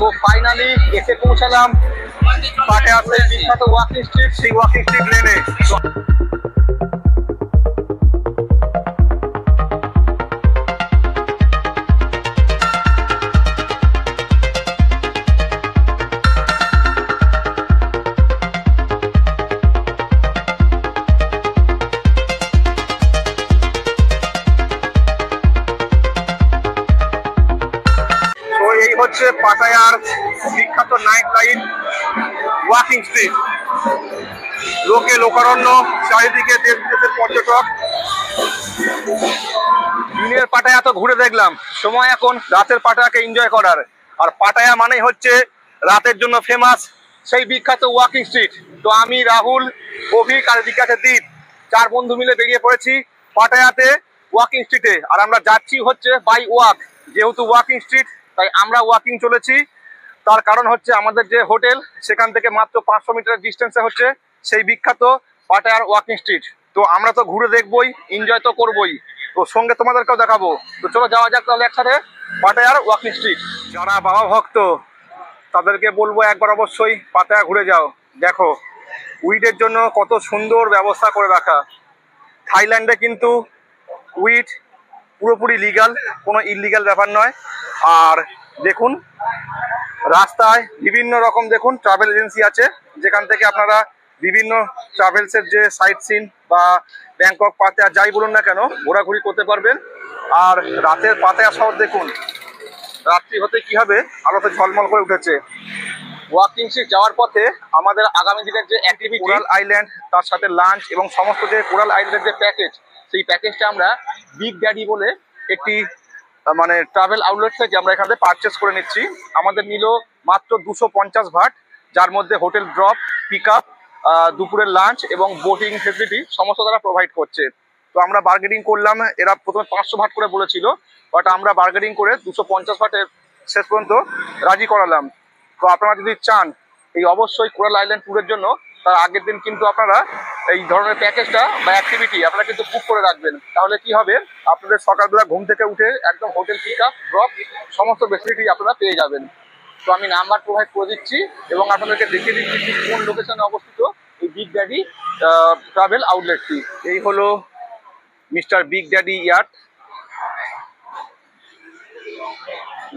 তো ফাইনালি এসে পৌঁছালাম পাটায়ার সেই বিখ্যাত ওয়াকিং স্ট্রিট, সেই ওয়াকিং স্ট্রিট লেনে। এই হচ্ছে পাটায়ার বিখ্যাত নাইট লাইফ ওয়াকিং স্ট্রিট। লোকে লোকারণ্য, চারিদিকে দেশ বিদেশের পর্যটক। দিনের পাটায়া তো ঘুরে দেখলাম, সময় এখন রাতের পাটায়াকে এনজয় করার। আর পাটায়া মানেই হচ্ছে রাতের জন্য ফেমাস সেই বিখ্যাত ওয়াকিং স্ট্রিট। তো আমি, রাহুল, অভিক আর এদিকে আছে দীপ, 4 বন্ধু মিলে বেরিয়ে পড়েছি পাটায়াতে ওয়াকিং স্ট্রিটে। আর আমরা যাচ্ছি হচ্ছে বাই ওয়াক, যেহেতু ওয়াকিং স্ট্রিট তাই আমরা ওয়াকিং চলেছি। তার কারণ হচ্ছে আমাদের যে হোটেল সেখান থেকে মাত্র 500 মিটারের ডিস্টেন্সে হচ্ছে সেই বিখ্যাত পাটায়ার ওয়াকিং স্ট্রিট। তো আমরা তো ঘুরে দেখবই, এনজয় তো করবই, তো সঙ্গে তোমাদেরকেও দেখাবো। তো চলো যাওয়া যাক তাহলে একসাথে পাটায়ার ওয়াকিং স্ট্রিট। যারা বাবা ভক্ত তাদেরকে বলবো একবার অবশ্যই পাটায়া ঘুরে যাও। দেখো উইডের জন্য কত সুন্দর ব্যবস্থা করে রাখা। থাইল্যান্ডে কিন্তু উইড পুরোপুরি লিগাল, কোনো ইললিগাল ব্যাপার নয়। আর দেখুন রাস্তায় বিভিন্ন রকম দেখুন ট্রাভেল এজেন্সি আছে, যেখান থেকে আপনারা বিভিন্ন ট্রাভেলসের যে সাইট সিন বা ব্যাংকক পাতায়া যাই বলুন না কেন ঘোরাঘুরি করতে পারবেন। আর রাতের পাতায়া শহর দেখুন, রাত্রি হতে কি হবে আলোতে ঝলমল করে উঠেছে। ওয়াকিং স্ট্রিট যাওয়ার পথে আমাদের আগামী দিনের যে অ্যাক্টিভিটি কোরাল আইল্যান্ড, তার সাথে লাঞ্চ এবং সমস্ত যে কোরাল আইল্যান্ডের যে প্যাকেজ, সেই প্যাকেজটা আমরা বিগ ড্যাডি বলে একটি মানে ট্রাভেল আউটলেট থেকে আমরা এখান থেকে পারচেস করে নিচ্ছি। আমাদের নিল মাত্র 250 ভাট, যার মধ্যে হোটেল ড্রপ, পিক আপ, দুপুরের লাঞ্চ এবং বোটিং ফেসিলিটি সমস্ত তারা প্রোভাইড করছে। তো আমরা বার্গেনিং করলাম, এরা প্রথমে 500 ভাট করে বলেছিল, বাট আমরা বার্গেনিং করে 250 ভাটের শেষ পর্যন্ত রাজি করালাম। তো আপনারা যদি চান এই অবশ্যই কোরাল আইল্যান্ড ট্যুরের জন্য তার আগের দিন কিন্তু আপনারা এই ধরনের প্যাকেজটা বা অ্যাক্টিভিটি আপনারা কিন্তু বুক করে রাখবেন। তাহলে কি হবে, আপনাদের সকালবেলা ঘুম থেকে উঠে একদম হোটেল পিক আপ, ড্রপ সমস্ত ফেসিলিটি আপনারা পেয়ে যাবেন। তো আমি নাম্বার প্রোভাইড করে দিচ্ছি এবং আপনাদেরকে দেখিয়ে দিচ্ছি কোন লোকেশনে অবস্থিত এই বিগ ড্যাডি ট্রাভেল আউটলেটটি। এই হলো মিস্টার বিগ ড্যাডি ইয়াট।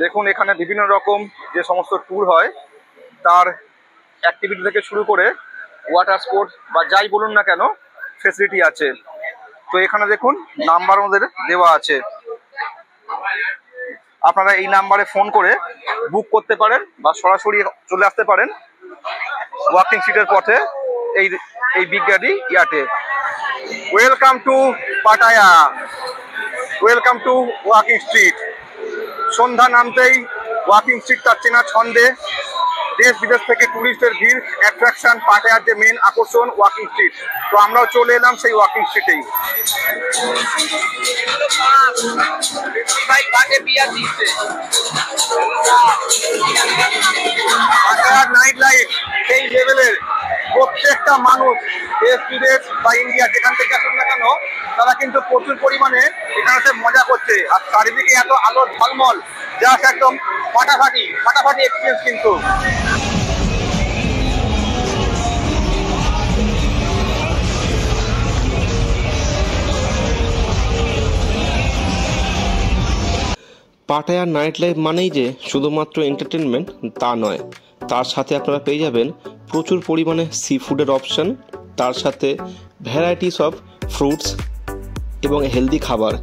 দেখুন এখানে বিভিন্ন রকম যে সমস্ত ট্যুর হয় তার অ্যাক্টিভিটি থেকে শুরু করে ওয়াটার স্পোর্টস বা যাই বলুন না কেন ফেসিলিটি আছে। তো এখানে দেখুন নাম্বার আমাদের দেওয়া আছে, আপনারা এই নাম্বারে ফোন করে বুক করতে পারেন বা সরাসরি চলে আসতে পারেন ওয়াকিং স্ট্রিটের পথে এই বিগ ড্যাডি ইয়াটে। Welcome to Pattaya, welcome to Walking Street. সন্ধ্যা নামতেই ওয়াকিং স্ট্রিট তার চেনা ছন্দে, দেশ বিদেশ থেকে টুরিস্টের ভিড়, অ্যাট্রাকশন, পাটায়ার যে মেন আকর্ষণ ওয়াকিং স্ট্রিট। তো আমরাও চলে এলাম সেই ওয়াকিং স্ট্রিটেই। পাটায়ার নাইট লাইফ সেই লেভেলের, প্রত্যেকটা মানুষ দেশ বিদেশ বা ইন্ডিয়া যেখান থেকে আসুন না কেন তারা কিন্তু প্রচুর পরিমাণে এখানে মজা করছে। আর চারিদিকে এত আলোর ঝলমল, জাস্ট একদম ফাটাফাটি ফাটাফাটি এক্সপিরিয়েন্স কিন্তু। পাটায়ার নাইট লাইফ মানেই যে শুধুমাত্র এন্টারটেনমেন্ট তা নয়, তার সাথে আপনারা পেয়ে যাবেন প্রচুর পরিমাণে সি ফুডের অপশান, তার সাথে ভ্যারাইটিস অফ ফ্রুটস এবং হেলদি খাবার।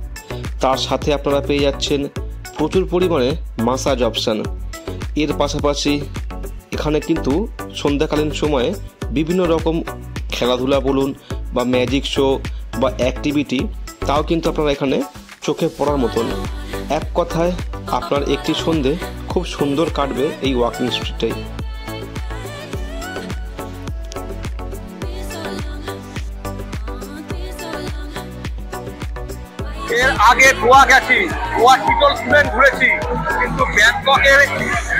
তার সাথে আপনারা পেয়ে যাচ্ছেন প্রচুর পরিমাণে মাসাজ অপশান। এর পাশাপাশি এখানে কিন্তু সন্ধ্যাকালীন সময়ে বিভিন্ন রকম খেলাধুলা বলুন বা ম্যাজিক শো বা অ্যাক্টিভিটি, তাও কিন্তু আপনারা এখানে চোখে পড়ার মতন। এক কথায় আপনার একটি সন্ধে খুব সুন্দর কাটবে এই ওয়াকিং স্ট্রিটে। এর আগে গোয়া গেছি, গোয়া টিটল স্টুডেন্ট ঘুরেছি, কিন্তু ব্যাংককের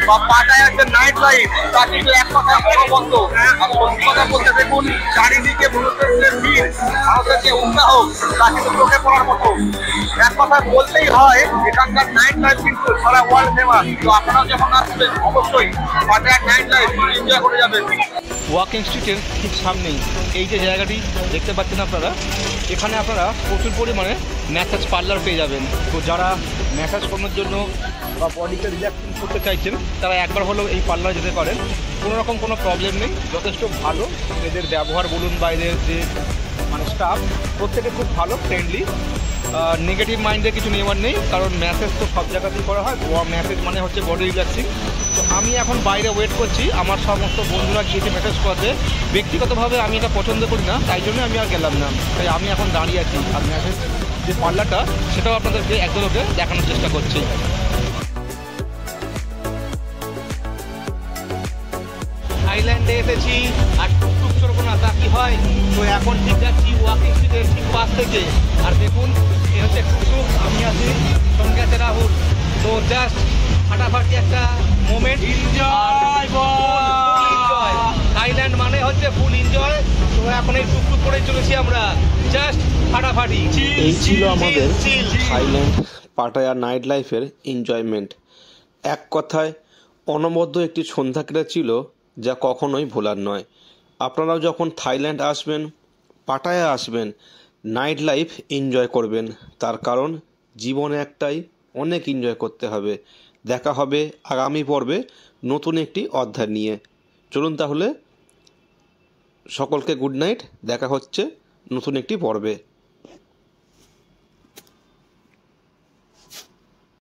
বা পাটায়ার যে নাইট লাইফ তা কিন্তু এক কথা অনবদ্য। আর সত্যি কথা বলতে দেখুন চারিদিকে মানুষের ভিড়, মানুষের যে উৎসাহ তা কিন্তু চোখে পড়ার মতো। এক কথা বলতেই হয় এখানকার নাইট লাইফ কিন্তু সারা ওয়ার্ল্ড ফেমাস। তো আপনারা যখন আসবেন অবশ্যই পাটায়ার নাইট লাইফ এনজয় করে যাবেন। ওয়াকিং স্ট্রিটের ঠিক সামনেই এই যে জায়গাটি দেখতে পাচ্ছেন আপনারা, এখানে আপনারা প্রচুর পরিমাণে ম্যাসাজ পার্লার পেয়ে যাবেন। তো যারা ম্যাসাজ করানোর জন্য বা বডিকে রিল্যাক্সিং করতে চাইছেন তারা একবার হলেও এই পার্লারে যেতে পারেন। কোনো রকম কোনো প্রবলেম নেই, যথেষ্ট ভালো এদের ব্যবহার বলুন বা এদের যে স্টাফ প্রত্যেকে খুব ভালো, ফ্রেন্ডলি। নেগেটিভ মাইন্ডে কিছু নেওয়ার নেই, কারণ ম্যাসেজ তো সব জায়গাতেই করা হয়। ম্যাসেজ মানে হচ্ছে বডি রিল্যাক্সিং। তো আমি এখন বাইরে ওয়েট করছি, আমার সমস্ত বন্ধুরা গিয়েছে ম্যাসেজ করাতে। ব্যক্তিগতভাবে আমি এটা পছন্দ করি না, তাই জন্য আমি আর গেলাম না। তাই আমি এখন দাঁড়িয়ে আছি, আর ম্যাসেজ যে পার্লারটা সেটাও আপনাদেরকে একজনকে দেখানোর চেষ্টা করছি। থাইল্যান্ডে এসেছি আর টুকটুক চলবো না, তা কি হয়? তো এখন ঠিক যাচ্ছি ওয়াকিং স্ট্রিটের ঠিক পাশ থেকে। আর দেখুন এ হচ্ছে টুকটুক, আমি আছি, সঙ্গে আছে রাহুল। তো জাস্ট ফাটাফাটি একটা মোমেন্ট, এনজয়। থাইল্যান্ড মানে হচ্ছে ফুল এনজয়। তো এখন এই টুকটুক করে চলেছি আমরা, জাস্ট ফাটাফাটি। এই ছিল আমাদের থাইল্যান্ড পাটায়া নাইট লাইফের এনজয়মেন্ট। এক কথায় অনবদ্য একটি সন্ধ্যা কেটেছিল, যা কখনোই ভোলার নয়। আপনারাও যখন থাইল্যান্ড আসবেন, পাটায়া আসবেন, নাইট লাইফ এনজয় করবেন। তার কারণ জীবনে একটাই, অনেক এনজয় করতে হবে। দেখা হবে আগামী পর্বে নতুন একটি অধ্যায় নিয়ে। চলুন তাহলে, সকলকে গুড নাইট, দেখা হচ্ছে নতুন একটি পর্বে।